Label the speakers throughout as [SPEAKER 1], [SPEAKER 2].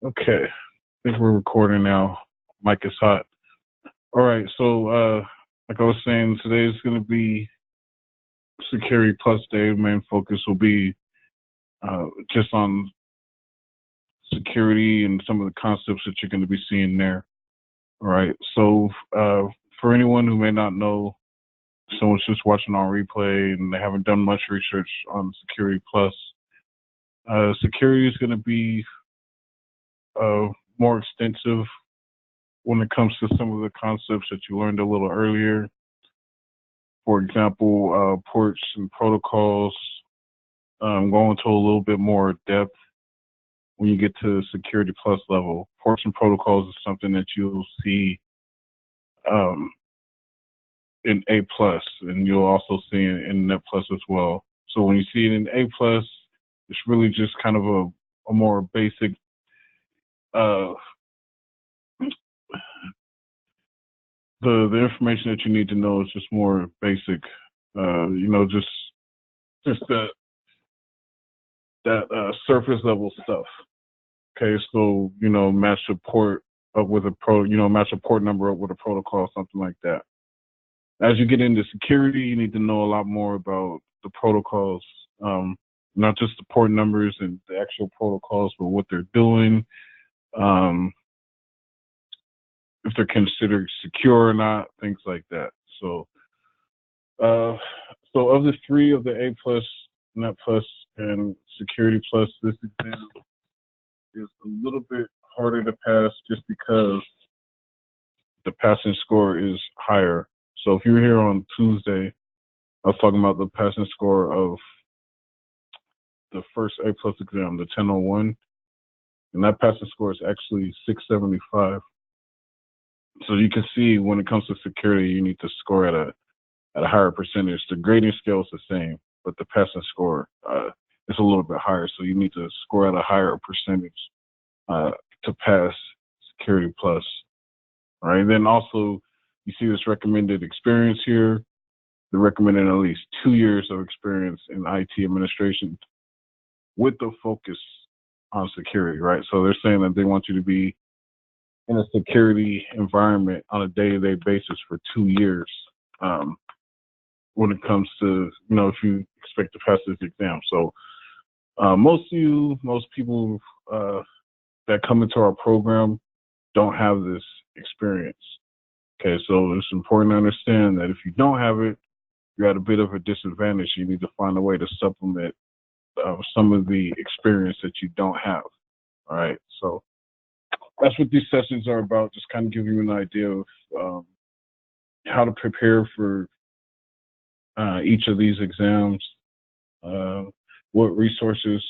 [SPEAKER 1] Okay, I think we're recording now. Mic is hot. All right, so like I was saying, today is going to be Security Plus Day. Main focus will be just on security and some of the concepts that you're going to be seeing there. All right, so for anyone who may not know, someone's just watching on replay and they haven't done much research on Security Plus. Security is going to be uh, more extensive when it comes to some of the concepts that you learned a little earlier. For example, ports and protocols. Go into a little bit more depth when you get to Security Plus level. Ports and protocols is something that you'll see um, in A plus, and you'll also see in Net Plus as well. So when you see it in A plus, it's really just kind of a more basic uh, the information that you need to know is just more basic. Just that surface level stuff. Okay, so match a port up with a match a port number up with a protocol, something like that. As you get into security, you need to know a lot more about the protocols, not just the port numbers and the actual protocols, but what they're doing, um, if they're considered secure or not, things like that. Uh, so of the three of the A plus, Net plus, and Security plus, this exam is a little bit harder to pass just because the passing score is higher. So if you were here on Tuesday, I was talking about the passing score of the first A plus exam, the 1001, and that passing score is actually 675. So you can see when it comes to security, you need to score at a higher percentage. The grading scale is the same, but the passing score is a little bit higher. So you need to score at a higher percentage uh, to pass Security plus. All right. And then also, you see this recommended experience here. They're recommending at least 2 years of experience in IT administration with the focus on security, right? So they're saying that they want you to be in a security environment on a day-to-day basis for 2 years when it comes to, if you expect to pass this exam. So most people that come into our program don't have this experience. Okay, so it's important to understand that if you don't have it, you're at a bit of a disadvantage. You need to find a way to supplement some of the experience that you don't have. All right, so that's what these sessions are about. Just kind of give you an idea of how to prepare for each of these exams, uh, what resources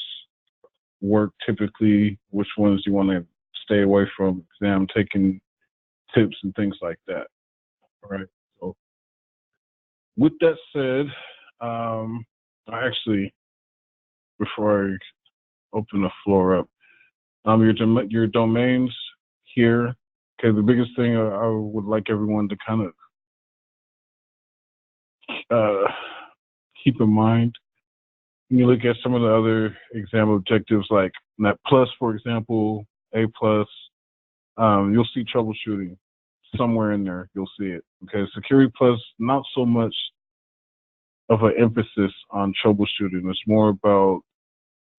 [SPEAKER 1] work typically, which ones you want to stay away from, exam taking tips and things like that. All right. So with that said, I actually, before I open the floor up, your domains here. Okay, the biggest thing I would like everyone to kind of uh, keep in mind when you look at some of the other exam objectives, like Net Plus, for example, A plus, you'll see troubleshooting somewhere in there. You'll see it. Okay, Security Plus, not so much of an emphasis on troubleshooting. It's more about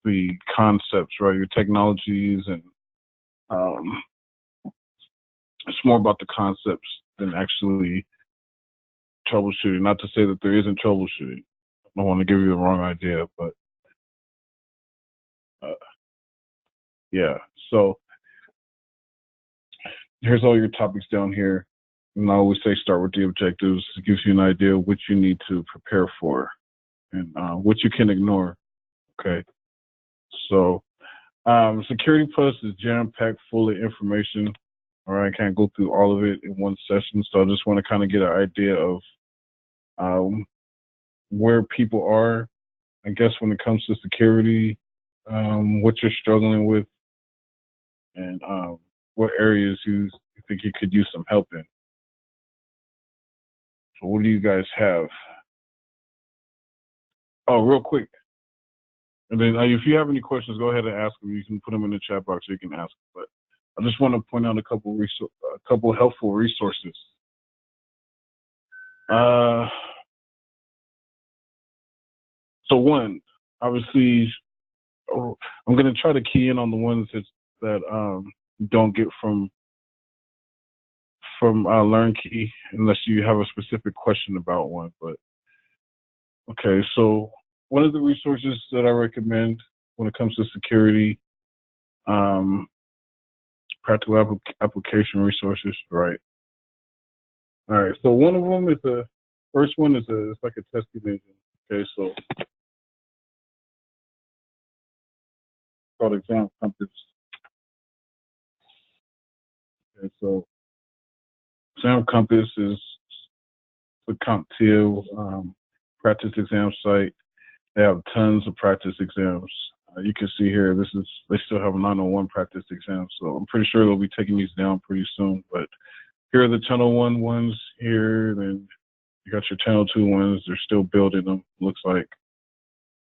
[SPEAKER 1] the concepts, right? Your technologies, and um, it's more about the concepts than actually troubleshooting. Not to say that there isn't troubleshooting. I don't want to give you the wrong idea, but uh, yeah. So here's all your topics down here. And I always say start with the objectives. It gives you an idea of what you need to prepare for and what you can ignore. Okay. So Security Plus is jam packed full of information. All right. I can't go through all of it in one session. So I just want to kind of get an idea of um, where people are, I guess, when it comes to security, what you're struggling with, and what areas you think you could use some help in. So what do you guys have? Oh, real quick. And then if you have any questions, go ahead and ask them. You can put them in the chat box so you can ask them. But I just want to point out a couple helpful resources. So one, obviously, I'm going to try to key in on the ones that you don't get from LearnKey, unless you have a specific question about one. But okay, so one of the resources that I recommend when it comes to security, practical application resources, right? All right. So one of them is it's like a testing engine. Okay, so it's called Exam Compass. Okay, so Exam Compass is the CompTIA practice exam site. They have tons of practice exams. You can see here, they still have a 901 practice exam, so I'm pretty sure they'll be taking these down pretty soon. But here are the Channel 1 ones here, then you got your Channel 2 ones. They're still building them, looks like.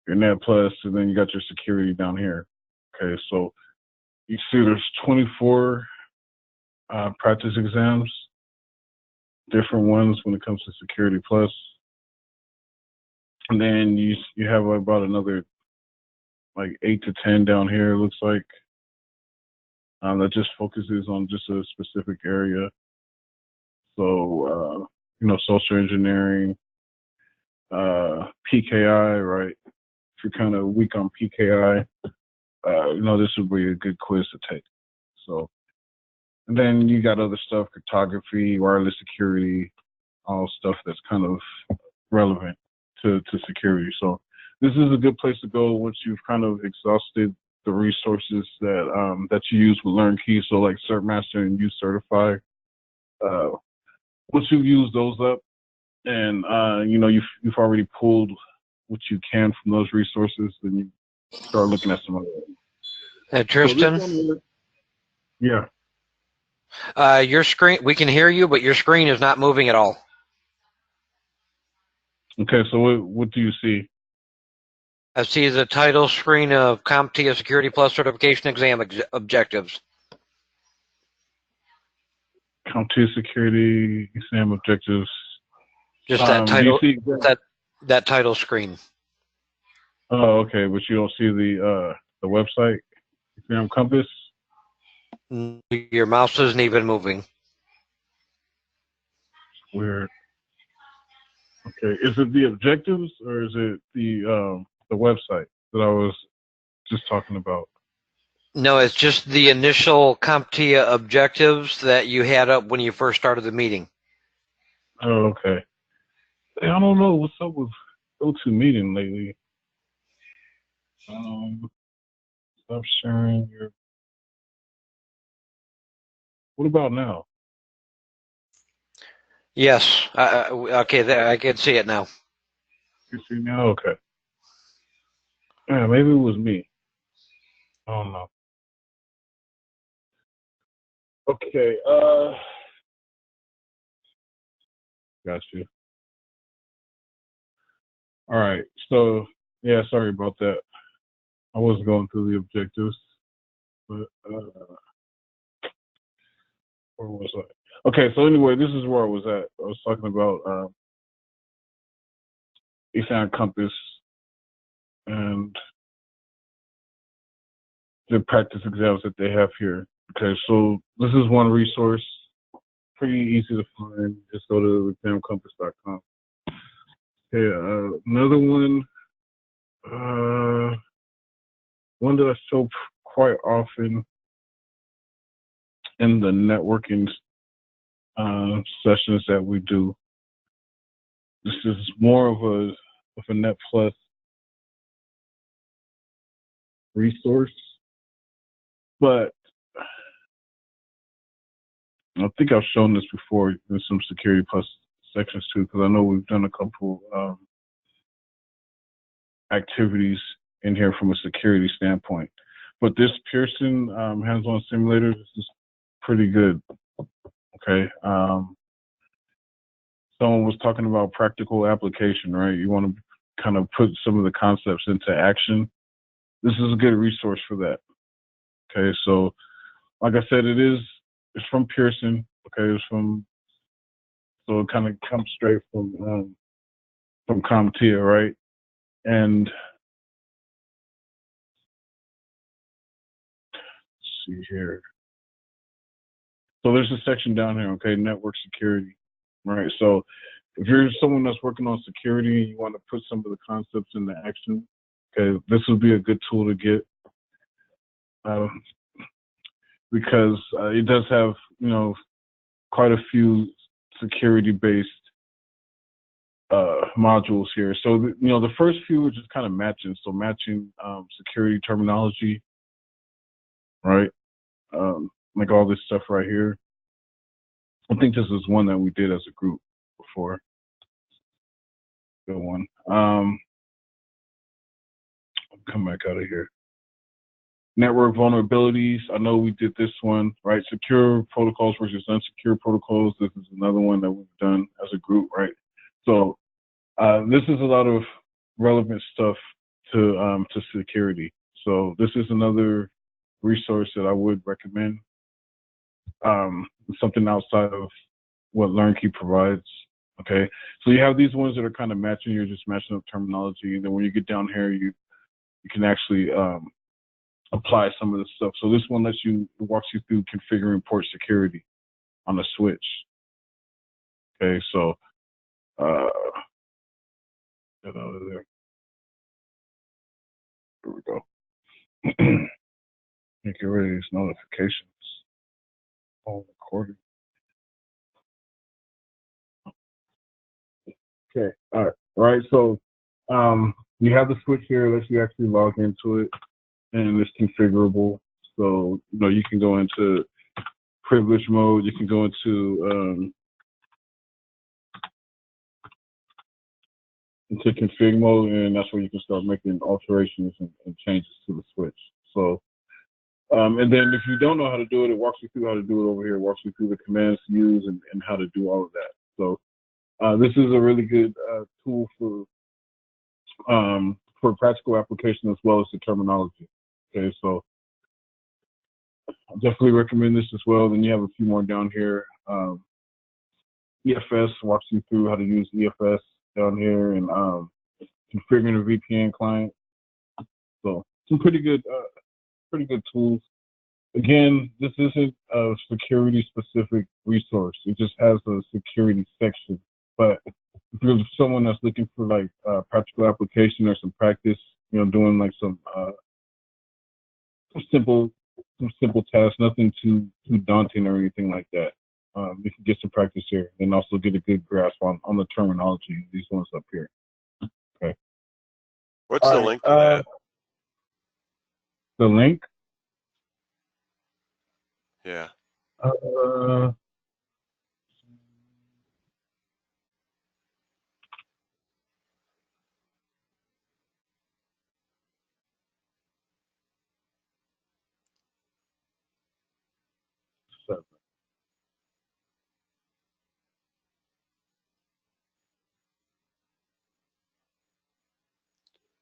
[SPEAKER 1] Your Net Plus, and then you got your security down here. Okay, so you see there's 24 practice exams, different ones when it comes to Security Plus. And then you have about another like 8 to 10 down here, it looks like. That just focuses on just a specific area. So, social engineering, PKI, right? If you're kind of weak on PKI, this would be a good quiz to take. So, and then you got other stuff, cryptography, wireless security, all stuff that's kind of relevant to security. So this is a good place to go once you've kind of exhausted the resources that you use with LearnKey. So like CertMaster and UCertify. Once you've used those up, and you've already pulled what you can from those resources, then you start looking at some other.
[SPEAKER 2] Tristan.
[SPEAKER 1] So yeah.
[SPEAKER 2] Your screen, we can hear you, but your screen is not moving at all.
[SPEAKER 1] Okay, so what do you see?
[SPEAKER 2] I see the title screen of CompTIA Security Plus Certification Exam Objectives.
[SPEAKER 1] CompTIA Security Exam Objectives.
[SPEAKER 2] Just that title.
[SPEAKER 1] Do you see
[SPEAKER 2] that title screen.
[SPEAKER 1] Oh, okay, but you don't see the website, Exam Compass?
[SPEAKER 2] Your mouse isn't even moving.
[SPEAKER 1] Weird. Okay, is it the objectives or is it the website that I was just talking about?
[SPEAKER 2] No, it's just the initial CompTIA objectives that you had up when you first started the meeting.
[SPEAKER 1] Oh, okay. I don't know what's up with GoToMeeting lately. Stop sharing your. What about now?
[SPEAKER 2] Yes. Okay, there, I can see it now.
[SPEAKER 1] You see now? Okay. Yeah, maybe it was me. I don't know. Okay. Got you. All right. So yeah, sorry about that. I wasn't going through the objectives, but where was I? Okay. So anyway, this is where I was at. I was talking about Exam Compass and the practice exams that they have here. Okay, so this is one resource, pretty easy to find. Just go to examcompass.com. Okay, another one, one that I show quite often in the networking sessions that we do. This is more of a Net Plus resource, but I think I've shown this before in some Security Plus sections too, because I know we've done a couple activities in here from a security standpoint. But this Pearson hands-on simulator, this is pretty good. Okay. Someone was talking about practical application, right? You want to kind of put some of the concepts into action. this is a good resource for that. Okay, so like I said, it's from Pearson. Okay, so it kind of comes straight from CompTIA, right? And let's see here. So there's a section down here, okay, network security, right? So if you're someone that's working on security and you want to put some of the concepts into action, okay, this would be a good tool to get, because it does have, quite a few security-based modules here. So, the first few are just kind of matching. So matching security terminology, right? Like all this stuff right here. I think this is one that we did as a group before. Good one. I'll come back out of here. Network vulnerabilities. I know we did this one, right? Secure protocols versus unsecure protocols. This is another one that we've done as a group, right? So this is a lot of relevant stuff to security. So this is another resource that I would recommend. Something outside of what LearnKey provides. Okay, so you have these ones that are kind of matching. You're just matching up terminology, and then when you get down here, you can actually apply some of this stuff. So this one walks you through configuring port security on a switch. Okay, so get out of there. Here we go. Get rid of these notifications. All recording. Okay, all right. So you have the switch here. Lets you actually log into it, and it's configurable. So you can go into privilege mode. You can go into config mode, and that's where you can start making alterations and changes to the switch. So, and then if you don't know how to do it, it walks you through how to do it over here. It walks you through the commands to use and how to do all of that. So this is a really good tool for practical application as well as the terminology. Okay, so I definitely recommend this as well. Then you have a few more down here. EFS walks you through how to use EFS down here and configuring a VPN client. So some pretty good tools. Again, this isn't a security specific resource. It just has a security section. But if you're someone that's looking for like practical application or some practice, doing like some simple tasks, nothing too daunting or anything like that. You can get some practice here and also get a good grasp on the terminology. These ones up here. Okay.
[SPEAKER 3] What's the link to that?
[SPEAKER 1] The link?
[SPEAKER 3] Yeah.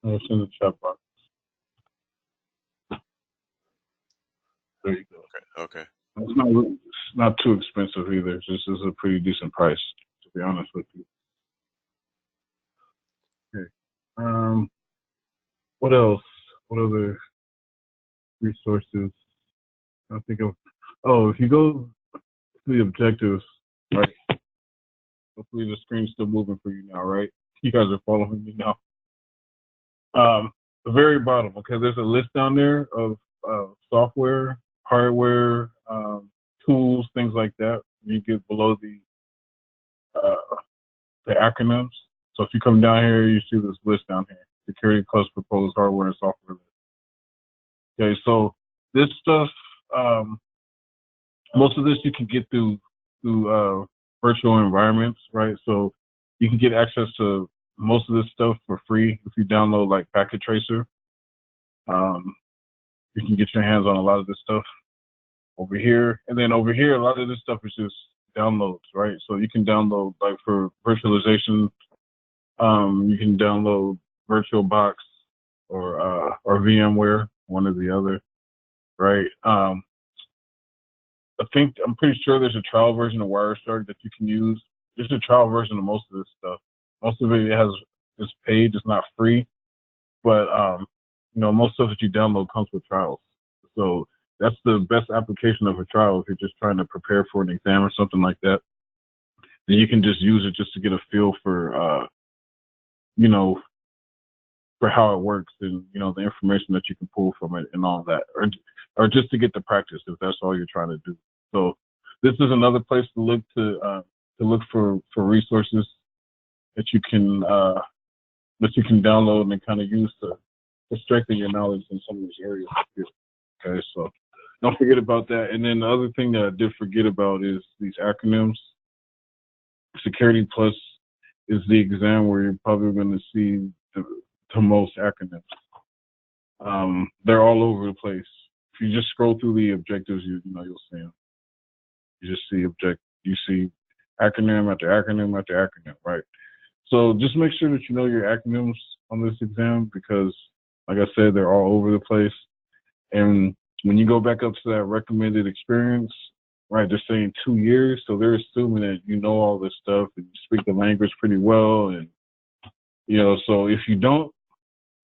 [SPEAKER 1] It's in the chat box. There you go.
[SPEAKER 3] Okay.
[SPEAKER 1] It's not too expensive either. This is a pretty decent price, to be honest with you. Okay. What else? What other resources? I think of. Oh, if you go to the objectives, right? Hopefully the screen's still moving for you now, right? You guys are following me now. The very bottom, okay, there's a list down there of software, hardware, tools, things like that. You get below the acronyms. So if you come down here, you see this list down here: security plus proposed hardware and software list. Okay, so this stuff, most of this you can get through virtual environments, right? So you can get access to most of this stuff for free if you download like Packet Tracer. You can get your hands on a lot of this stuff over here. And then over here, a lot of this stuff is just downloads, right? So you can download, like for virtualization, you can download VirtualBox or VMware, one or the other, right? I'm pretty sure there's a trial version of Wireshark that you can use. There's a trial version of most of this stuff. Most of it is paid, it's not free, but most stuff that you download comes with trials. So that's the best application of a trial if you're just trying to prepare for an exam or something like that. Then you can just use it just to get a feel for for how it works and the information that you can pull from it and all that, or just to get the practice if that's all you're trying to do. So this is another place to look for resources that you can download and kind of use to strengthen your knowledge in some of these areas. Okay, so don't forget about that. And then the other thing that I did forget about is these acronyms. Security Plus is the exam where you're probably going to see the most acronyms. They're all over the place. If you just scroll through the objectives, you'll see them. You just see acronym after acronym after acronym, right? So just make sure that you know your acronyms on this exam because, like I said, they're all over the place. And when you go back up to that recommended experience, right, they're saying 2 years, so they're assuming that you know all this stuff and you speak the language pretty well. And, so if you don't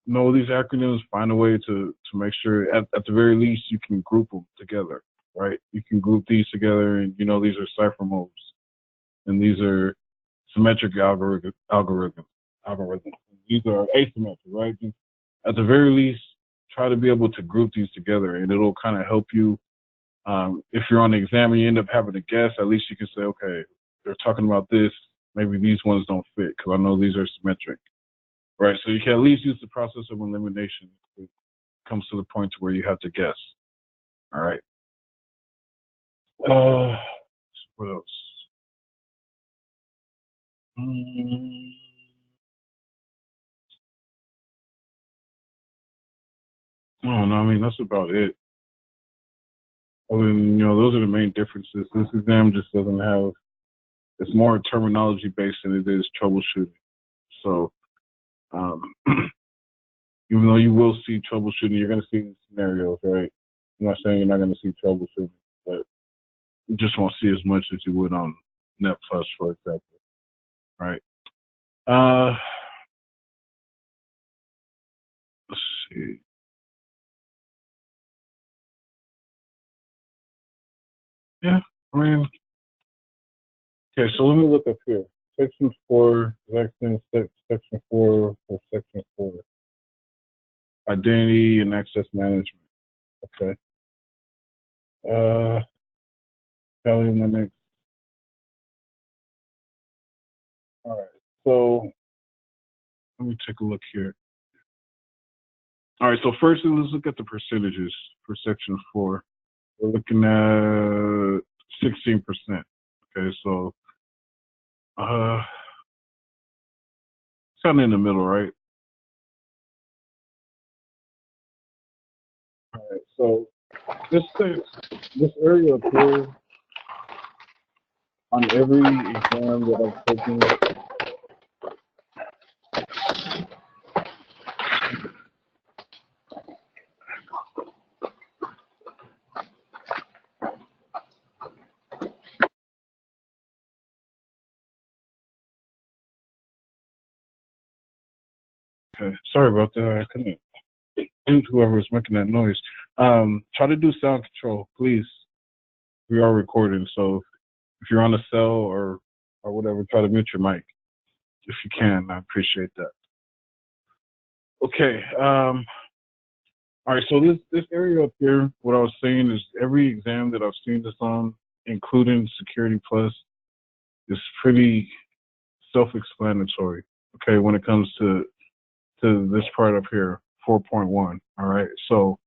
[SPEAKER 1] know these acronyms, find a way to make sure at the very least you can group them together, right? You can group these together and, these are cipher modes and these are symmetric algorithms. These are asymmetric, right? At the very least, try to be able to group these together and it'll kind of help you. If you're on the exam and you end up having to guess, at least you can say, okay, they're talking about this. Maybe these ones don't fit because I know these are symmetric, right? So you can at least use the process of elimination if it comes to the point to where you have to guess. All right. What else? Oh, no, I mean, that's about it. Other than, those are the main differences. This exam just doesn't have, it's more terminology based than it is troubleshooting. So, even though you will see troubleshooting, you're going to see scenarios, right? I'm not saying you're not going to see troubleshooting, but you just won't see as much as you would on Net Plus, for example, right? Let's see. Yeah, I mean, okay, so let me look up here. Section 4, Section 4 for Section 4. Identity and access management. Okay. Kelly Linux. All right. So let me take a look here. All right. So first, let's look at the percentages for Section 4. We're looking at 16%. Okay. So it's kind of in the middle, right? All right. So this area up here on every exam that I've taken. Okay, sorry about that. I couldn't. Whoever was making that noise. Try to do sound control, please. We are recording, so if you're on a cell or whatever, try to mute your mic if you can. I appreciate that. Okay. All right. So this area up here, what I was saying is every exam that I've seen this on, including Security Plus, is pretty self-explanatory. Okay, when it comes to this part up here, 4.1. All right. So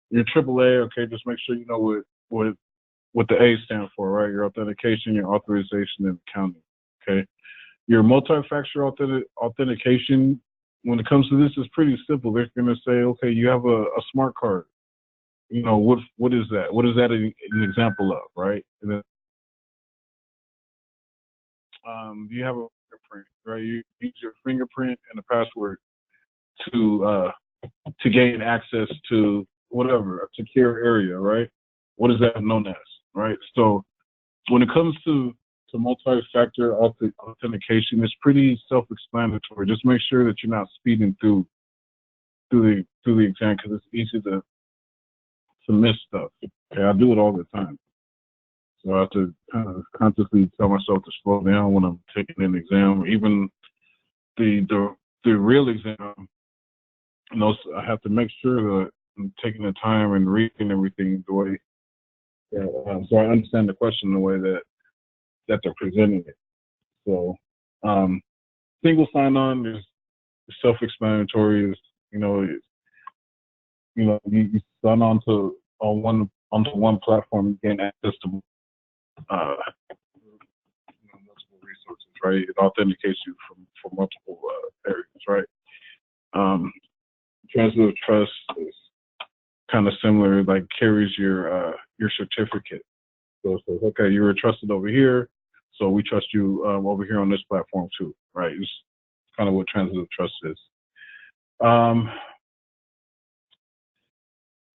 [SPEAKER 1] your AAA, okay, just make sure you know what the A stands for, right? Your authentication, your authorization, and accounting. Okay. Your multi-factor authentication, when it comes to this, is pretty simple. They're going to say, okay, you have a smart card. what is that? What is that an example of, right? And then, you have a fingerprint, right? You use your fingerprint and a password to gain access to whatever, a secure area, right? What is that known as, right? So when it comes to multi-factor authentication, it's pretty self-explanatory. Just make sure that you're not speeding through the exam, because it's easy to miss stuff. Okay, I do it all the time. So I have to kind of consciously tell myself to slow down when I'm taking an exam. Even the real exam, I have to make sure that I'm taking the time and reading everything the way, so I understand the question the way that they're presenting it. So, single sign-on is self-explanatory. You sign onto one platform, you gain access to multiple resources, right? It authenticates you from multiple areas, right? Transfer of trust is kind of similar, like carries your certificate. So it says, okay, you were trusted over here, so we trust you over here on this platform too, right? It's kind of what transit of trust is.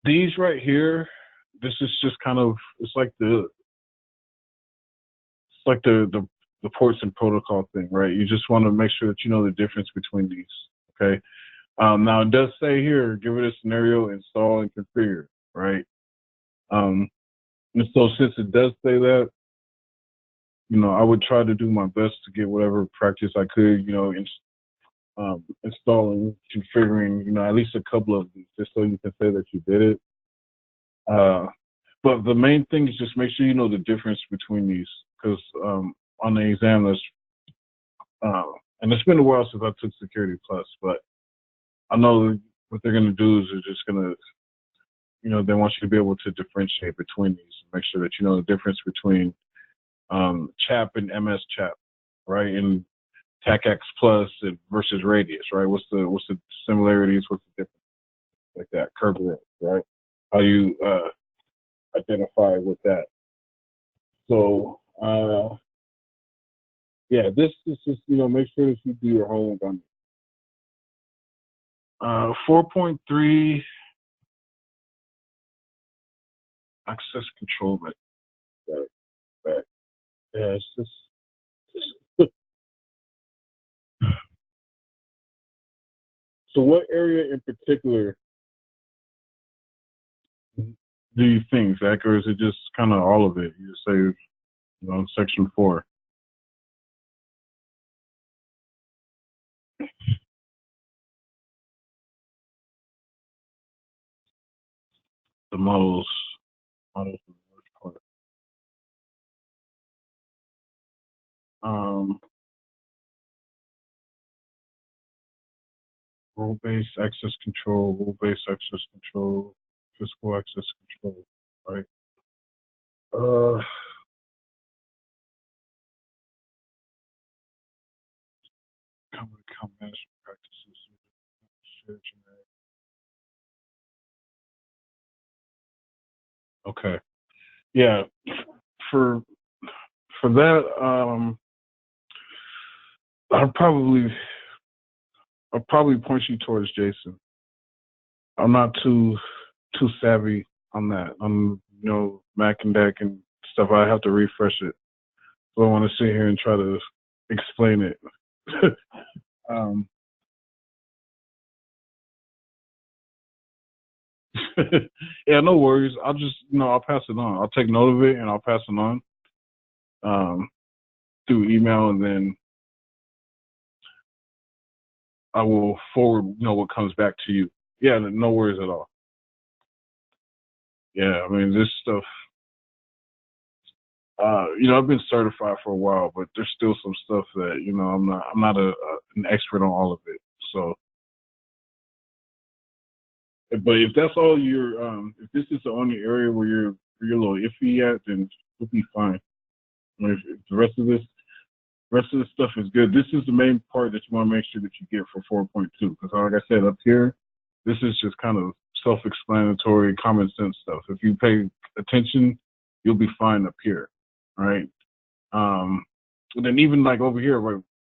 [SPEAKER 1] These right here, this is just kind of, it's like the ports and protocol thing, right? You just want to make sure that you know the difference between these, okay? Now it does say here, give it a scenario, install and configure, right? And so since it does say that, I would try to do my best to get whatever practice I could, installing, configuring, at least a couple of these, just so you can say that you did it. But the main thing is just make sure you know the difference between these, because on the exam, and it's been a while since I took Security Plus, but I know what they're going to do is they're just going to, they want you to be able to differentiate between these, make sure that you know the difference between CHAP and MS CHAP, right? And TACAX Plus versus Radius, right? What's the similarities? What's the difference? Like that, Kerberos, right? How you identify with that. So, yeah, this is just, make sure that you do your homework on it. 4.3 access control. Right. Yeah, it's just. So what area in particular do you think, Zach, or is it just kind of all of it? You say, section 4. The models for the most part. Role-based access control, physical access control, right? Common account management practices. Okay. Yeah. For that, I'll probably point you towards Jason. I'm not too savvy on that. Mac and Deck and stuff. I have to refresh it. So I want to sit here and try to explain it. Yeah, no worries. I'll just, I'll pass it on. I'll take note of it and I'll pass it on through email, and then I will forward, what comes back to you. Yeah, no worries at all. Yeah, I mean, this stuff, I've been certified for a while, but there's still some stuff that, I'm not an expert on all of it. So, but if that's all if this is the only area where you're a little iffy at, then you'll be fine. I mean, if the rest of this stuff is good, this is the main part that you want to make sure that you get for 4.2. Because like I said, up here, this is just kind of self-explanatory, common sense stuff. If you pay attention, you'll be fine up here, right? And then even like over here,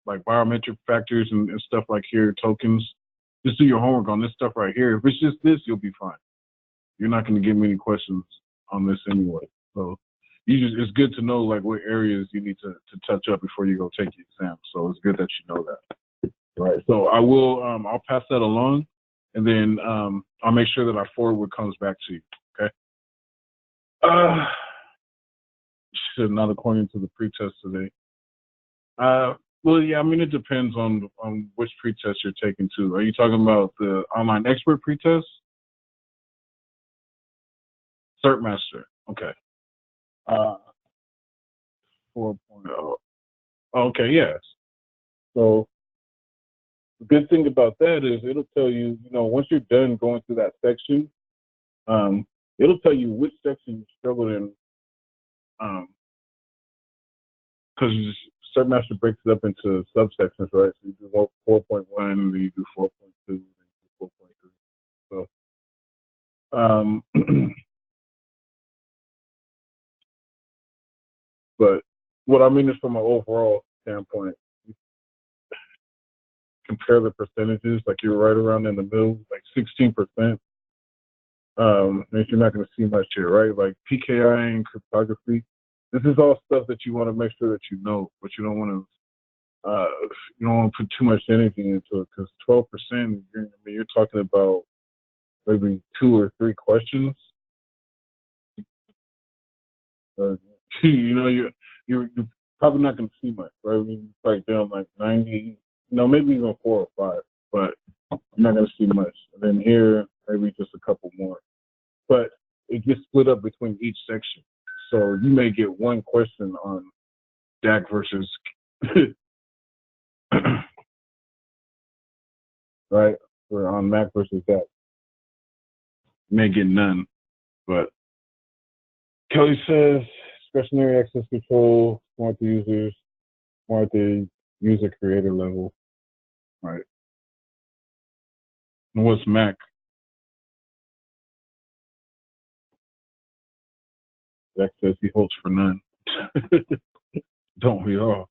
[SPEAKER 1] like biometric factors and stuff like here, tokens, just do your homework on this stuff right here. If it's just this, you'll be fine. You're not going to get many questions on this anyway. So it's good to know like what areas you need to touch up before you go take the exam. So it's good that you know that. Right. So I'll pass that along, and then I'll make sure that I forward what comes back to you. Okay. Not according to the pretest today. Well, yeah, I mean, it depends on which pretest you're taking too. Are you talking about the online expert pretest? CertMaster. Okay. 4.0. Okay, yes. So the good thing about that is it'll tell you, once you're done going through that section, it'll tell you which section you struggled in, because CertMaster breaks it up into subsections, right? So you do 4.1, and then you do 4.2, and you do 4.3. So, but what I mean is from an overall standpoint, compare the percentages, like you're right around in the middle, like 16%. Means you're not going to see much here, right? Like PKI and cryptography. This is all stuff that you want to make sure that you know, but you don't want to put too much energy into it, because 12%, you're talking about maybe 2 or 3 questions. You're probably not going to see much, right? It's like down like 90, maybe even 4 or 5, but you're not going to see much. And then here, maybe just a couple more. But it gets split up between each section. So you may get one question on DAC versus, right? Or on Mac versus DAC. You may get none. But Kelly says, discretionary access control, smart the users, smart the user creator level. Right. And what's Mac? Zach says he hopes for none. Don't we all?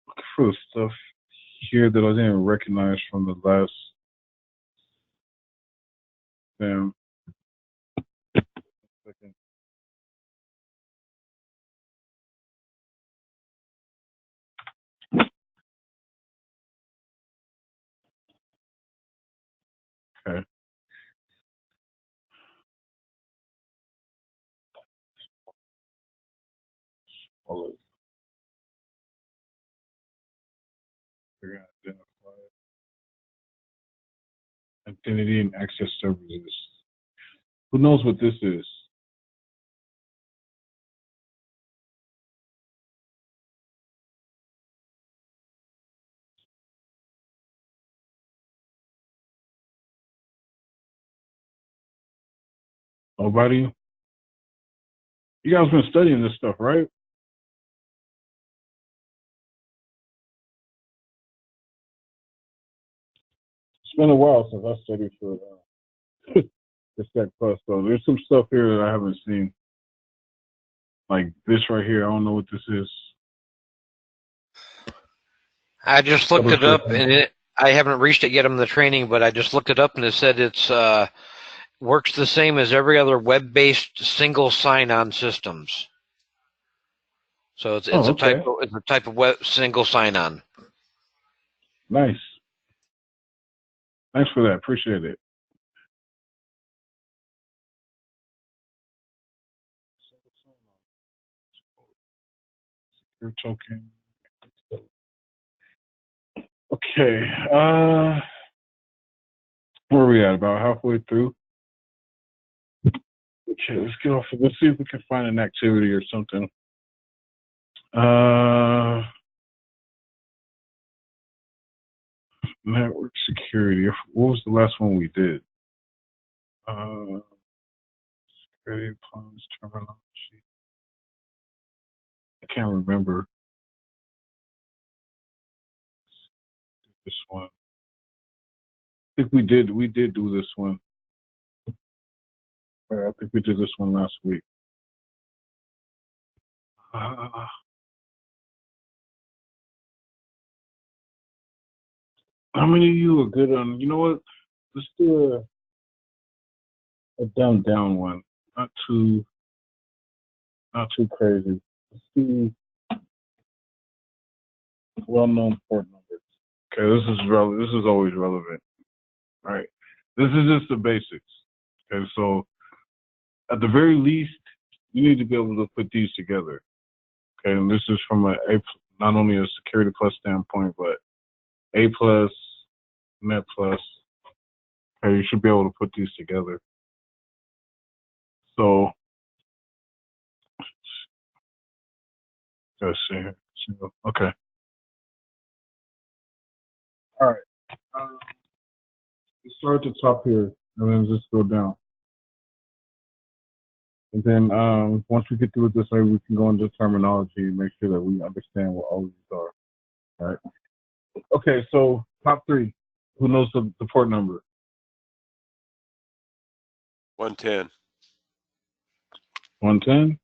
[SPEAKER 1] Look for the stuff here that I didn't recognize from the last exam. Second. Okay. Hold on. We're gonna identify identity and access services. Who knows what this is? Nobody? You guys been studying this stuff, right? It's been a while since I studied for the Stack Plus, so there's some stuff here that I haven't seen. Like this right here, I don't know what this is.
[SPEAKER 2] I just looked it up, and I haven't reached it yet in the training, but I just looked it up, and it said it's works the same as every other web-based single sign-on systems. So it's a type of web single sign-on.
[SPEAKER 1] Nice. Thanks for that. Appreciate it. Secure token. Okay. Where are we at? About halfway through. Okay, let's get off of this. See if we can find an activity or something. Network security. What was the last one we did? Security plans terminology. I can't remember this one. I think we did do this one. I think we did this one last week. How many of you are good on? You know what? Let's do a down one. Not too crazy. Let's do well-known port numbers. Okay, this is always relevant. All right. This is just the basics. Okay, so at the very least, you need to be able to put these together. Okay, and this is from not only a Security Plus standpoint, but A Plus, Net Plus. Okay, you should be able to put these together. So let's see here. Okay. All right. Let's start at the top here, and then just go down. And then once we get through it this way, we can go into terminology and make sure that we understand what all these are. All right. Okay, so top three. Who knows the port number?
[SPEAKER 3] 110.
[SPEAKER 1] 110?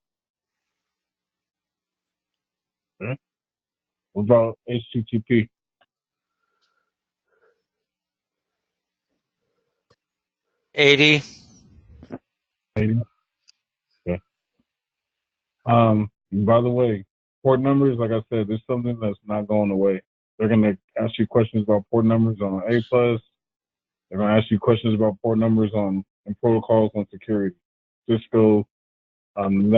[SPEAKER 1] Okay. What about HTTP?
[SPEAKER 2] 80.
[SPEAKER 1] 80? Okay. By the way, port numbers, like I said, there's something that's not going away. They're going to ask you questions about port numbers on A+. They're going to ask you questions about port numbers and protocols on security. Cisco, it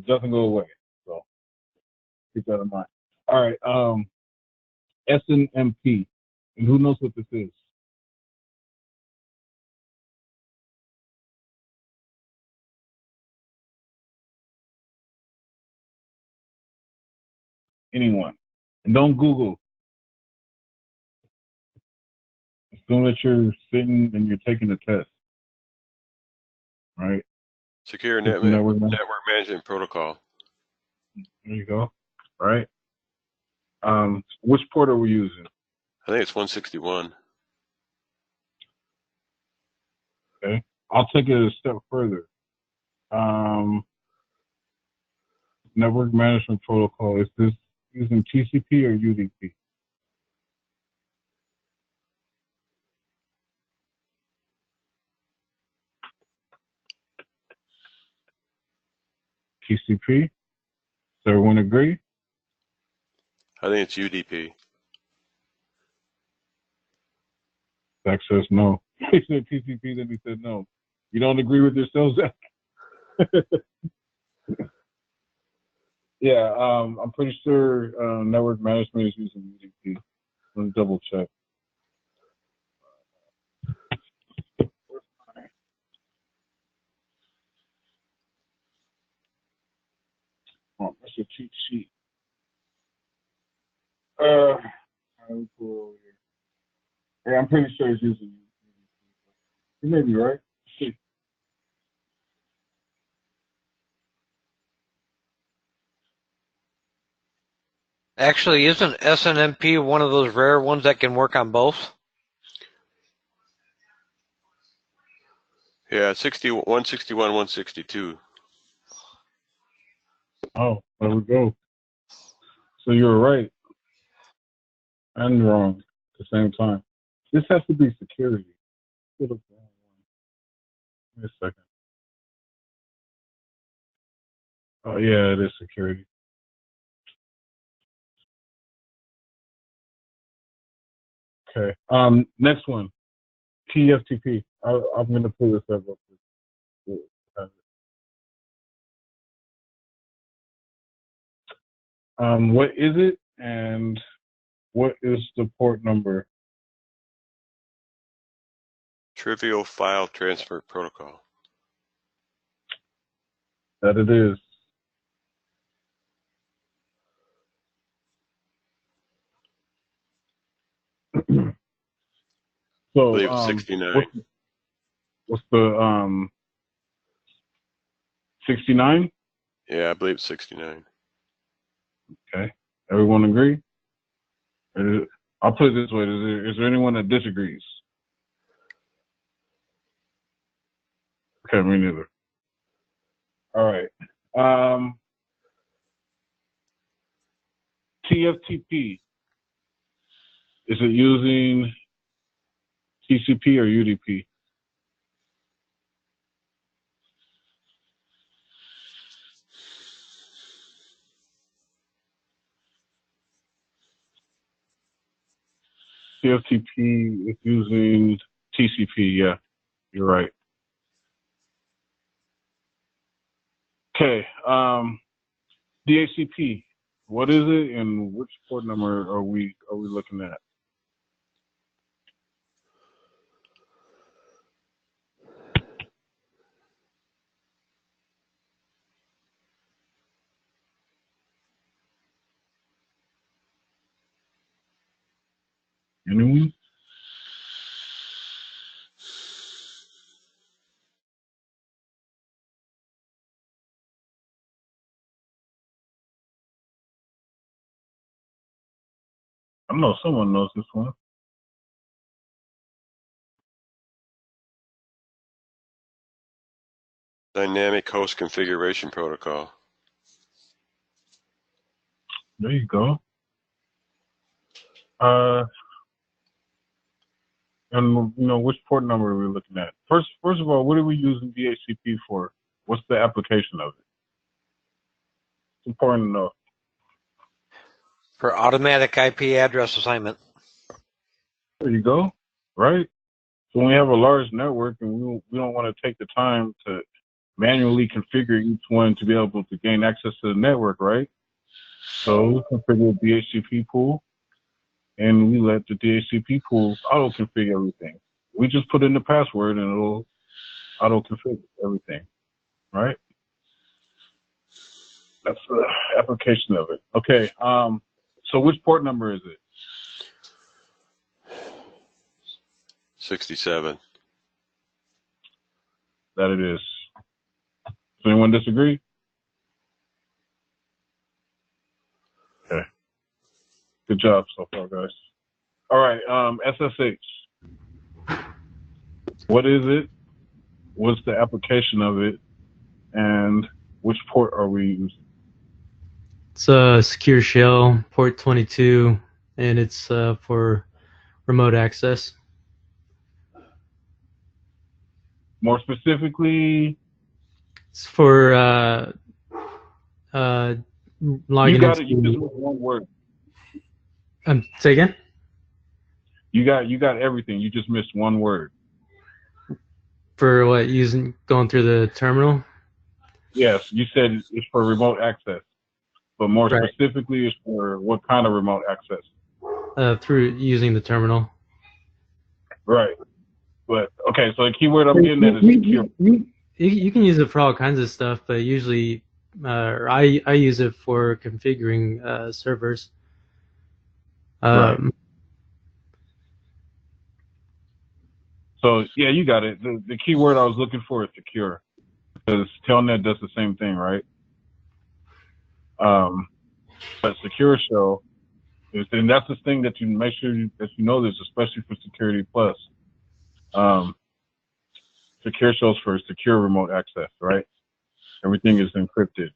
[SPEAKER 1] doesn't go away. So keep that in mind. All right. SNMP. And who knows what this is? Anyone. And don't Google. Assume that you're sitting and you're taking a test. Right?
[SPEAKER 3] Secure network management protocol.
[SPEAKER 1] There you go. All right. Which port are we using?
[SPEAKER 3] I think it's 161.
[SPEAKER 1] Okay. I'll take it a step further. Network management protocol, is this using TCP or UDP? TCP? Does everyone agree?
[SPEAKER 3] I think it's UDP.
[SPEAKER 1] Zach says no. He said TCP, then he said no. You don't agree with yourself, Zach? Yeah, I'm pretty sure network management is using UDP. Let me double check. Oh, that's a cheat sheet. Yeah, I'm pretty sure it's using UDP. You may be right. See.
[SPEAKER 2] Actually, isn't SNMP one of those rare ones that can work on both?
[SPEAKER 3] Yeah, 161, 162.
[SPEAKER 1] Oh, there we go. So you were right and wrong at the same time. This has to be security. Wait a second. Oh yeah, it is security. Okay. Next one, TFTP. I'm gonna pull this up. What is it, and what is the port number?
[SPEAKER 3] Trivial file transfer protocol.
[SPEAKER 1] That it is. So,
[SPEAKER 3] I believe it's 69.
[SPEAKER 1] What's the 69?
[SPEAKER 3] Yeah, I believe it's 69.
[SPEAKER 1] Okay. Everyone agree? I'll put it this way. Is there anyone that disagrees? Okay, me neither. All right. TFTP. Is it using TCP or UDP? TFTP is using TCP. Yeah, you're right. Okay. DHCP. What is it, and which port number are we looking at? Anyone? I know someone knows this one.
[SPEAKER 3] Dynamic host configuration protocol.
[SPEAKER 1] There you go. And which port number are we looking at? First of all, what are we using DHCP for? What's the application of it? It's important to know.
[SPEAKER 2] For automatic IP address assignment.
[SPEAKER 1] There you go. Right. So when we have a large network and we don't want to take the time to manually configure each one to be able to gain access to the network, right? So we configure a DHCP pool, and we let the DHCP pool auto-configure everything. We just put in the password, and it'll auto-configure everything, right? That's the application of it. Okay. So which port number is it?
[SPEAKER 3] 67.
[SPEAKER 1] That it is. Does anyone disagree? Okay. Good job so far, guys. All right. SSH. What is it? What's the application of it? And which port are we using?
[SPEAKER 4] It's a secure shell, port 22, and it's for remote access.
[SPEAKER 1] More specifically,
[SPEAKER 4] It's for logging
[SPEAKER 1] you got it. You
[SPEAKER 4] into.
[SPEAKER 1] just missed one word.
[SPEAKER 4] Say again?
[SPEAKER 1] You got everything. You just missed one word.
[SPEAKER 4] For what? Going through the terminal?
[SPEAKER 1] Yes, you said it's for remote access, but more
[SPEAKER 4] Right.
[SPEAKER 1] specifically, it's for what kind of remote access?
[SPEAKER 4] Through using the terminal.
[SPEAKER 1] Right. But okay, so the keyword I'm getting at is secure.
[SPEAKER 4] You can use it for all kinds of stuff, but usually I use it for configuring servers.
[SPEAKER 1] Right. So yeah, you got it. The keyword I was looking for is secure, because Telnet does the same thing, right? But Secure Shell is, and that's the thing that you make sure that you know this, especially for Security Plus. Secure Shell's for secure remote access, right? Everything is encrypted.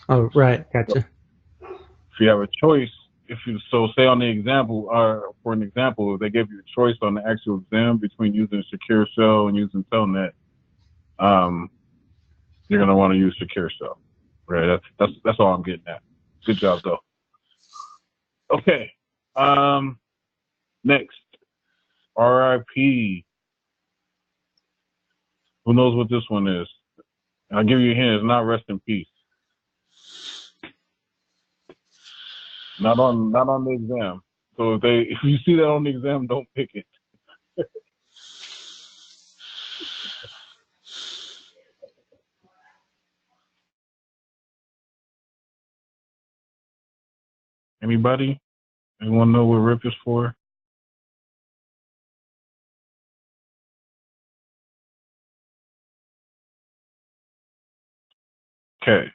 [SPEAKER 4] Oh, right, gotcha.
[SPEAKER 1] If you have a choice, say on the example, for an example, if they give you a choice on the actual exam between using Secure Shell and using Telnet, you're gonna want to use Secure Shell, right? That's all I'm getting at. Good job, though. Okay. Next, RIP. Who knows what this one is? I'll give you a hint. It's not rest in peace. Not on the exam. So if you see that on the exam, don't pick it. Anybody? Anyone know what RIP is for? Okay.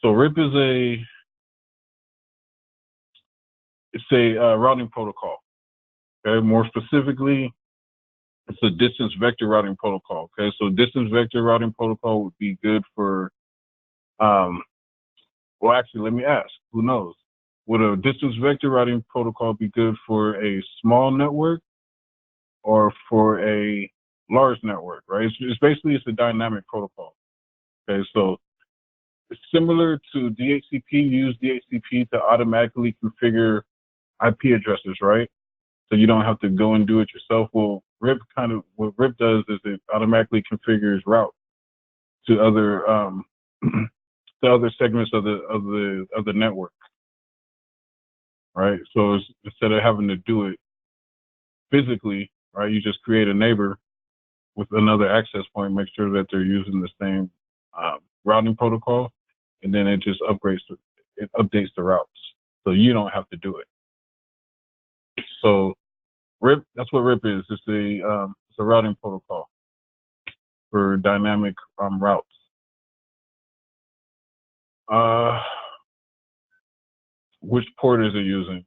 [SPEAKER 1] So RIP is a routing protocol. Okay, more specifically, it's a distance vector routing protocol. Okay, so distance vector routing protocol would be good for, well, actually, let me ask. Who knows? Would a distance vector routing protocol be good for a small network or for a large network? Right? It's basically it's a dynamic protocol. Okay, so it's similar to DHCP. You use DHCP to automatically configure IP addresses, right? So you don't have to go and do it yourself. Well, what RIP does is it automatically configures routes to other to other segments of the network, right? So instead of having to do it physically, right, you just create a neighbor with another access point, make sure that they're using the same routing protocol, and then it just updates the routes, so you don't have to do it. So RIP, that's what RIP is. It's a routing protocol for dynamic routes. Which port is it using?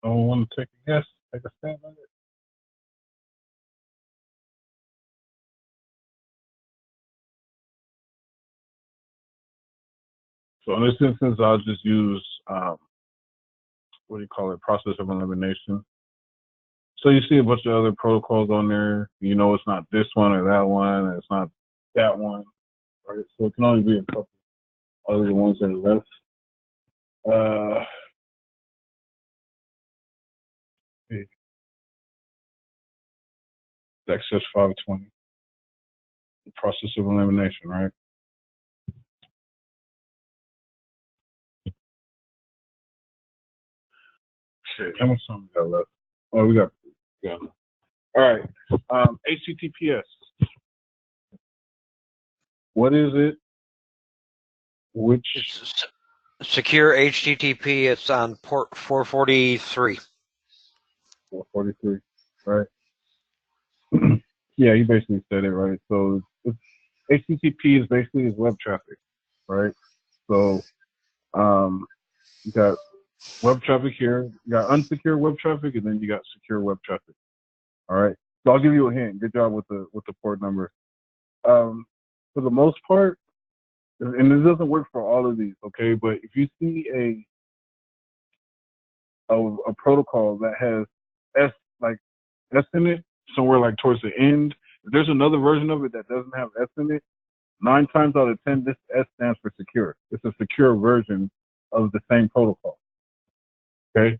[SPEAKER 1] I don't want to take a guess. Take a stab at it. So in this instance, I'll just use what do you call it? Process of elimination. So you see a bunch of other protocols on there. You know, it's not this one or that one, and it's not that one. Right? So it can only be a couple other ones that are left. Access 520. Process of elimination, right? Shit, how much time we got left? Oh, we got. All right. HTTPS. What is it? Which?
[SPEAKER 2] It's secure HTTP. It's on port 443.
[SPEAKER 1] 443, right? Yeah, you basically said it, right? So HTTP is basically web traffic, right? So you got web traffic here, you got unsecure web traffic, and then you got secure web traffic. All right. So I'll give you a hint. Good job with the port number. For the most part, and this doesn't work for all of these, okay? But if you see a protocol that has S in it, somewhere like towards the end, if there's another version of it that doesn't have S in it, 9 times out of 10, this S stands for secure. It's a secure version of the same protocol. Okay.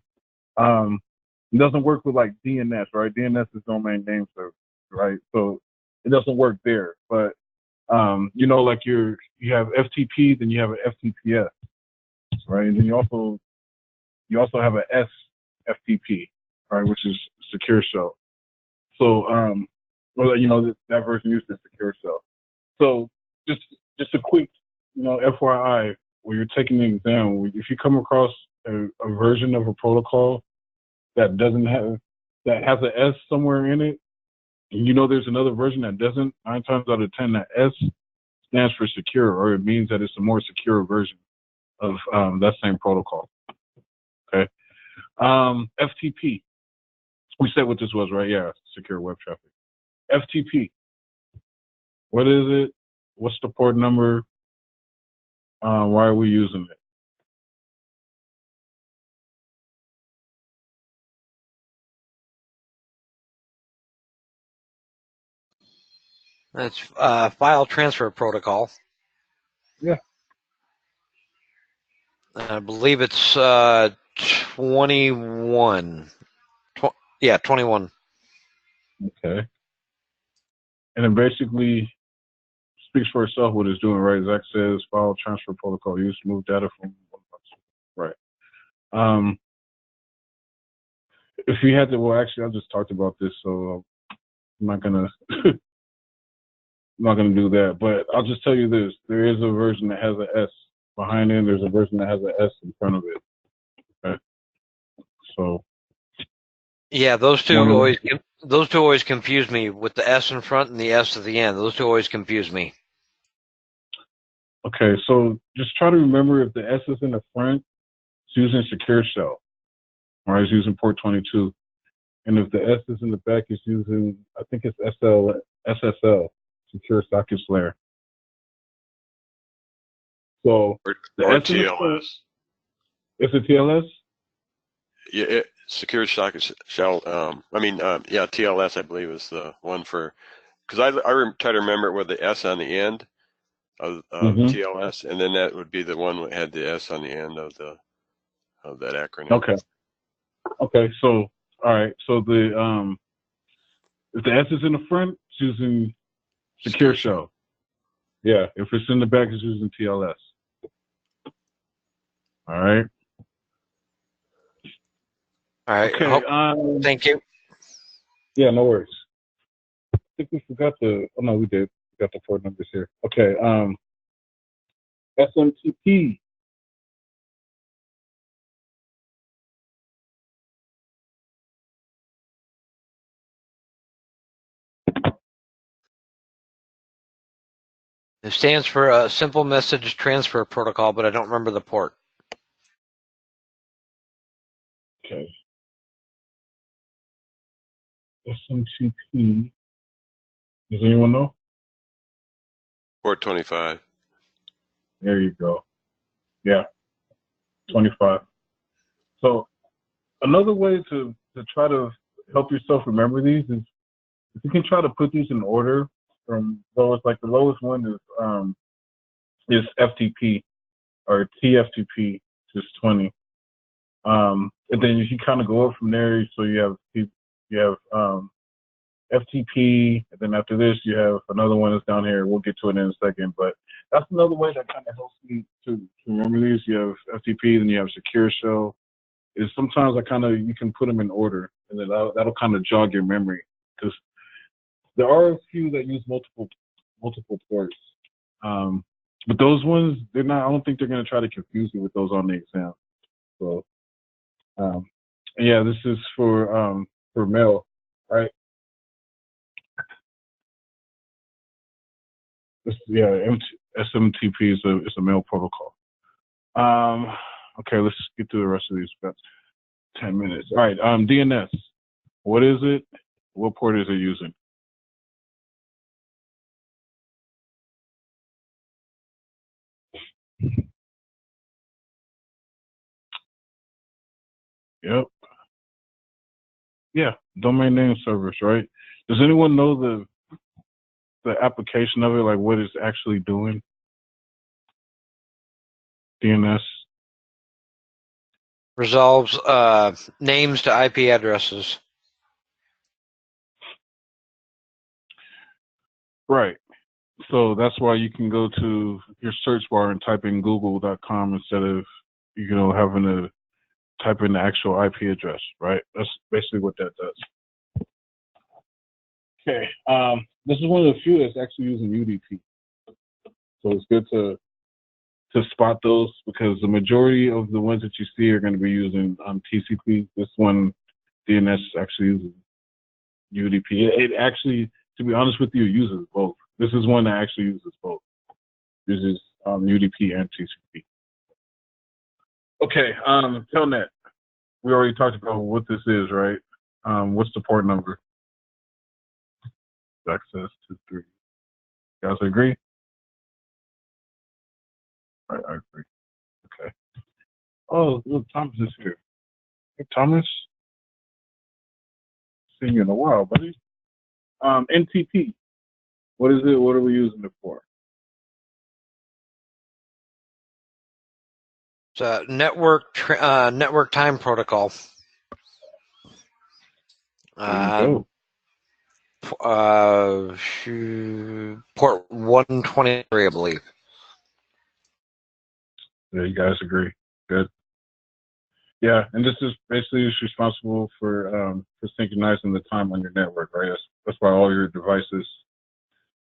[SPEAKER 1] It doesn't work with like DNS, right? DNS is domain name server, right? So it doesn't work there. But you know, like you have FTP, then you have an FTPS, right? And then you also have an SFTP, right, which is secure shell. So well, you know, that version uses secure shell. So just a quick, you know, FYI, when you're taking the exam, if you come across a version of a protocol that has an S somewhere in it, and you know there's another version that doesn't, 9 times out of 10, that S stands for secure, or it means that it's a more secure version of that same protocol. Okay. FTP. We said what this was, right? Yeah, secure web traffic. FTP. What is it? What's the port number? Why are we using it?
[SPEAKER 2] That's file transfer protocol.
[SPEAKER 1] Yeah.
[SPEAKER 2] I believe it's 21. 21.
[SPEAKER 1] Okay. And it basically speaks for itself what it's doing, right? Zach says file transfer protocol used to move data from one place. Right. If you had to, well, actually, I just talked about this, so I'm not gonna I'm not going to do that. But I'll just tell you this: there is a version that has an S behind it. And there's a version that has an S in front of it. Okay? So
[SPEAKER 2] Yeah, those two
[SPEAKER 1] one of
[SPEAKER 2] always confuse me with the S in front and the S at the end. Those two always confuse me.
[SPEAKER 1] okay, so just try to remember if the S is in the front, it's using Secure Shell. All right, it's using port 22. And if the S is in the back, it's using, I think it's SSL, Secure Sockets Layer. So the
[SPEAKER 3] Or
[SPEAKER 1] S in the front,
[SPEAKER 3] TLS.
[SPEAKER 1] it's a TLS?
[SPEAKER 3] Yeah, secure socket shell. Yeah, TLS I believe is the one for, because try to remember it with the S on the end of
[SPEAKER 1] Mm-hmm.
[SPEAKER 3] TLS, and then that would be the one that had the S on the end of that acronym.
[SPEAKER 1] Okay. Okay, so all right, so the if the S is in the front, it's using Secure Shell. Yeah, if it's in the back, it's using TLS. All right.
[SPEAKER 2] All right.
[SPEAKER 1] Okay.
[SPEAKER 2] Thank you.
[SPEAKER 1] Yeah, no worries. I think we forgot the. Oh no, we did. We got the port numbers here. Okay. SMTP.
[SPEAKER 2] It stands for a Simple Message Transfer Protocol, but I don't remember the port.
[SPEAKER 1] Okay. SMTP. Does anyone know?
[SPEAKER 3] Port 25.
[SPEAKER 1] There you go. Yeah, 25. So another way to try to help yourself remember these is if you can try to put these in order from lowest, like the lowest one is FTP or TFTP, just 20. And then you can kind of go up from there. So you have FTP, and then after this you have another one that's down here. We'll get to it in a second, but that's another way that kind of helps me to remember these. You have FTP, then you have Secure Shell. Is sometimes you can put them in order, and then that'll kind of jog your memory because there are a few that use multiple ports. But those ones, they're not. I don't think they're going to try to confuse you with those on the exam. So, yeah, this is for mail, right? SMTP is a mail protocol. Okay, let's get through the rest of these. We've got 10 minutes. All right, DNS. What is it? What port is it using? Yep. Yeah, domain name servers, right? Does anyone know the application of it, like what it's actually doing? DNS.
[SPEAKER 2] Resolves names to IP addresses.
[SPEAKER 1] Right. So that's why you can go to your search bar and type in google.com instead of, having to type in the actual IP address, right? That's basically what that does. Okay. This is one of the few that's actually using UDP. So it's good to spot those because the majority of the ones that you see are going to be using TCP. This one, DNS, actually uses UDP. It actually, to be honest with you, uses both. This is one that actually uses both. Uses UDP and TCP. Okay, Telnet. We already talked about what this is, right? What's the port number? Access to 3. You guys agree? All right, I agree. Okay. Oh, look, Thomas is here. Hey, Thomas. Seen you in a while, buddy. NTP. What is it? What are we using it for?
[SPEAKER 2] It's a network time protocol. Port 123, I believe.
[SPEAKER 1] Yeah, you guys agree. Good. Yeah, and this is basically responsible for synchronizing the time on your network, right? That's why all your devices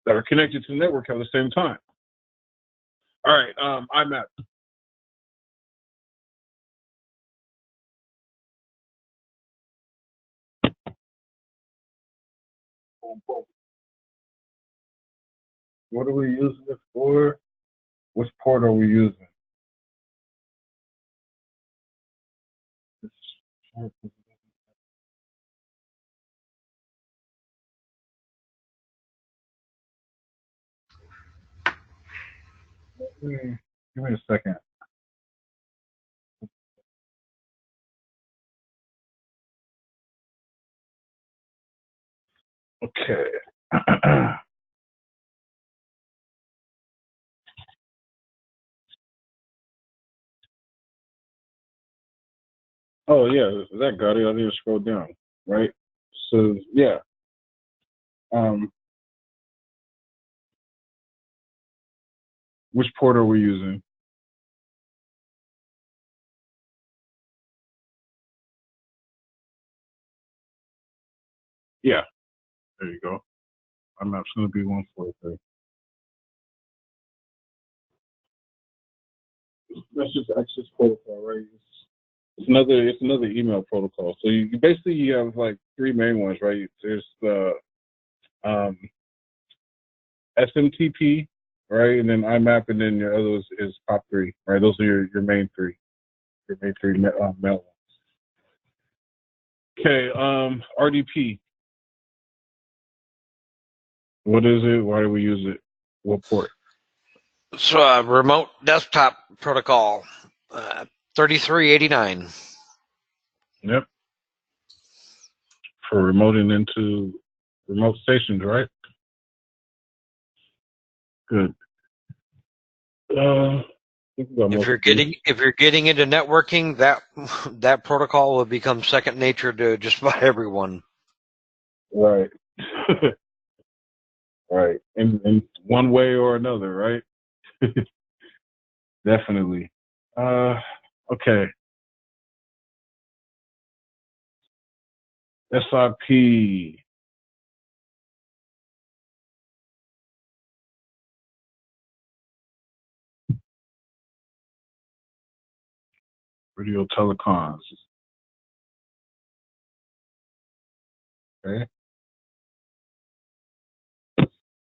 [SPEAKER 1] that are connected to the network at the same time. All right, IMAP. What are we using it for? Which port are we using? Give me a second. Okay. Oh yeah, that got it. I need to scroll down, right? So yeah. Which port are we using? Yeah, there you go. IMAP's gonna be 143. That's just access protocol, right? It's another email protocol. So you basically you have like three main ones, right? There's the SMTP, right, and then IMAP, and then your others is POP3, right? Those are your main three, mail ones. Okay, RDP. What is it? Why do we use it? What port?
[SPEAKER 2] So remote desktop protocol, 3389.
[SPEAKER 1] Yep. For remoting into remote stations, right? Good.
[SPEAKER 2] If you're getting into networking, that protocol will become second nature to just about everyone.
[SPEAKER 1] Right. Right. In one way or another, right? Definitely. Okay. SIP. Radio telecoms. Okay.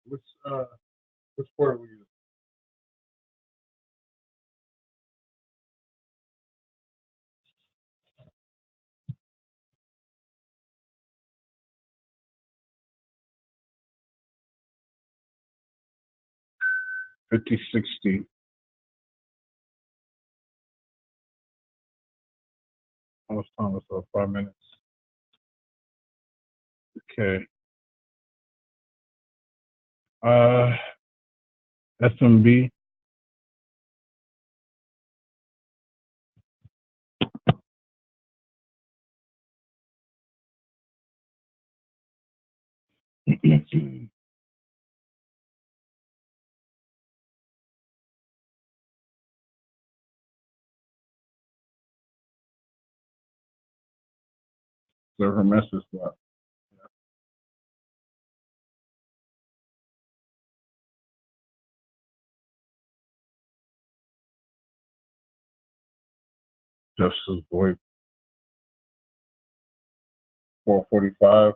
[SPEAKER 1] Which port are we using? $5060. How much time is left? 5 minutes. Okay. SMB. Server message block. Justice Void 445.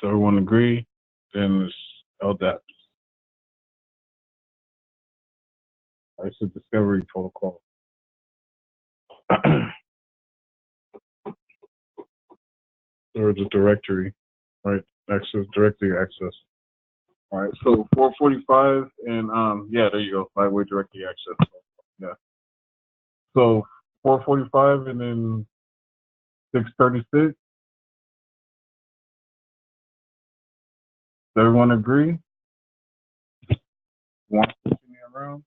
[SPEAKER 1] So everyone agree? Then it's LDAP. It's a discovery protocol. Or the directory, right? Access, directory access. All right, so 445 and yeah, there you go, lightweight directory access. Yeah. So 445 and then 636. Does everyone agree? Want to see me around?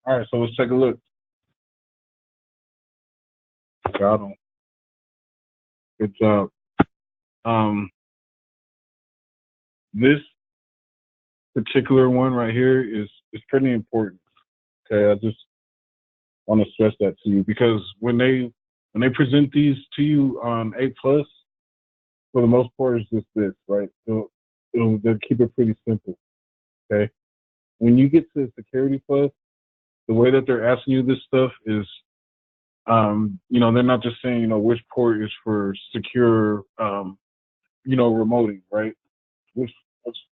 [SPEAKER 1] All right, so let's take a look. Got 'em. Good job. This particular one right here is pretty important. Okay, I just want to stress that to you because when they present these to you on A+, for the most part, it's just this, right? They'll keep it pretty simple. Okay, when you get to Security Plus, the way that they're asking you this stuff is, they're not just saying, which port is for secure, remoting, right? Which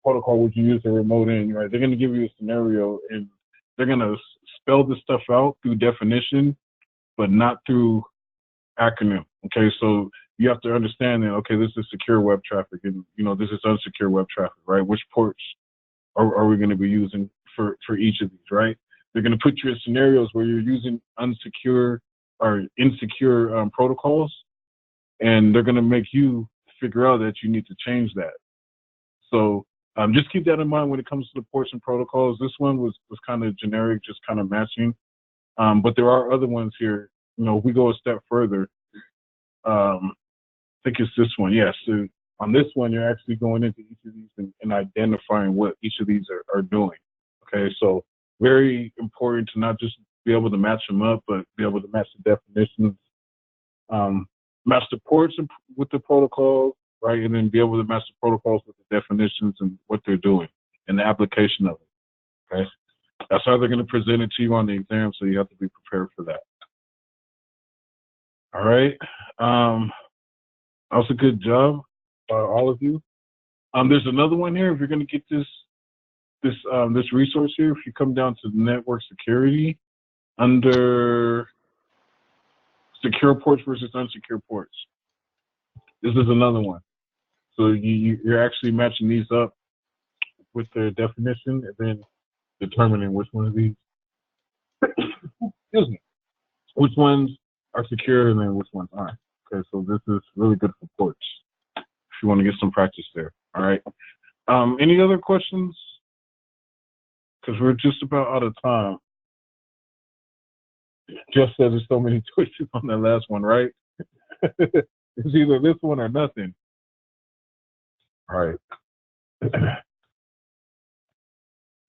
[SPEAKER 1] protocol would you use to remote in, right? They're going to give you a scenario and they're going to spell this stuff out through definition, but not through acronym. Okay, so you have to understand that, okay, this is secure web traffic and, this is unsecure web traffic, right? Which ports are we going to be using for each of these, right? They're going to put you in scenarios where you're using unsecure or insecure protocols, and they're going to make you figure out that you need to change that. So just keep that in mind when it comes to the ports and protocols. This one was kind of generic, just kind of matching. But there are other ones here. If we go a step further, I think it's this one. Yes. So on this one, you're actually going into each of these and identifying what each of these are doing. Okay, so very important to not just be able to match them up, but be able to match the definitions, match the ports with the protocols, right? And then be able to match the protocols with the definitions and what they're doing and the application of it, okay? That's how they're going to present it to you on the exam, so you have to be prepared for that. All right. That was a good job by all of you. There's another one here. If you're going to get this resource here, if you come down to network security under secure ports versus unsecure ports, this is another one. So you're actually matching these up with their definition and then determining which one of these, excuse me, which ones are secure and then which ones aren't. Okay, so this is really good for ports if you want to get some practice there. All right. Any other questions? Because we're just about out of time. Just said there's so many choices on that last one, right? It's either this one or nothing. All right.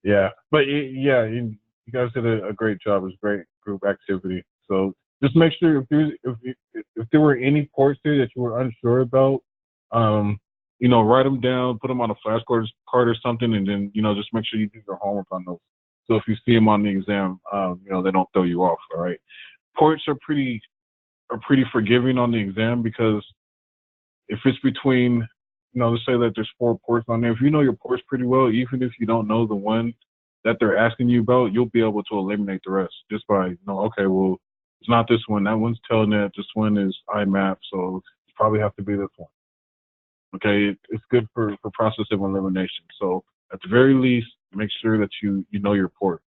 [SPEAKER 1] Yeah, but yeah, you guys did a great job. It was great group activity. So just make sure if there were any ports there that you were unsure about, write them down, put them on a flashcard or something, and then just make sure you do your homework on those. So if you see them on the exam, they don't throw you off. All right. Ports are pretty forgiving on the exam because if it's between, let's say that there's 4 ports on there. If you know your ports pretty well, even if you don't know the one that they're asking you about, you'll be able to eliminate the rest just by, okay, well, it's not this one. That one's Telnet. This one is IMAP, so it probably have to be this one. Okay, it's good for process of elimination. So at the very least, make sure that you know your ports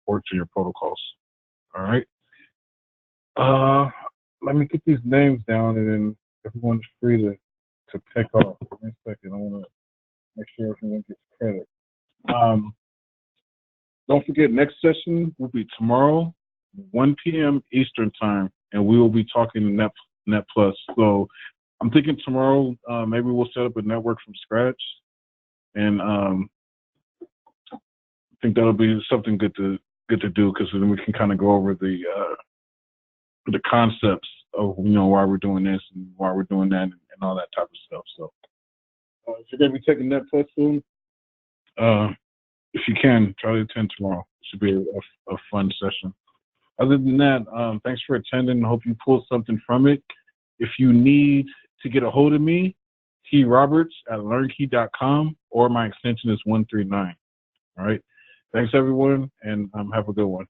[SPEAKER 1] and your protocols. All right. Let me get these names down, and then everyone's free to take off. Give me a second. I want to make sure everyone gets credit. Don't forget, next session will be tomorrow, 1 p.m. Eastern time, and we will be talking Net Plus. So I'm thinking tomorrow maybe we'll set up a network from scratch, and I think that'll be something good to do because then we can kind of go over the concepts of why we're doing this and why we're doing that and all that type of stuff. So if you're gonna be taking Net Plus soon, if you can, try to attend tomorrow. It should be a fun session. Other than that, thanks for attending. I hope you pulled something from it. If you need to get a hold of me, troberts@learnkey.com, or my extension is 139. All right. Thanks, everyone, and have a good one.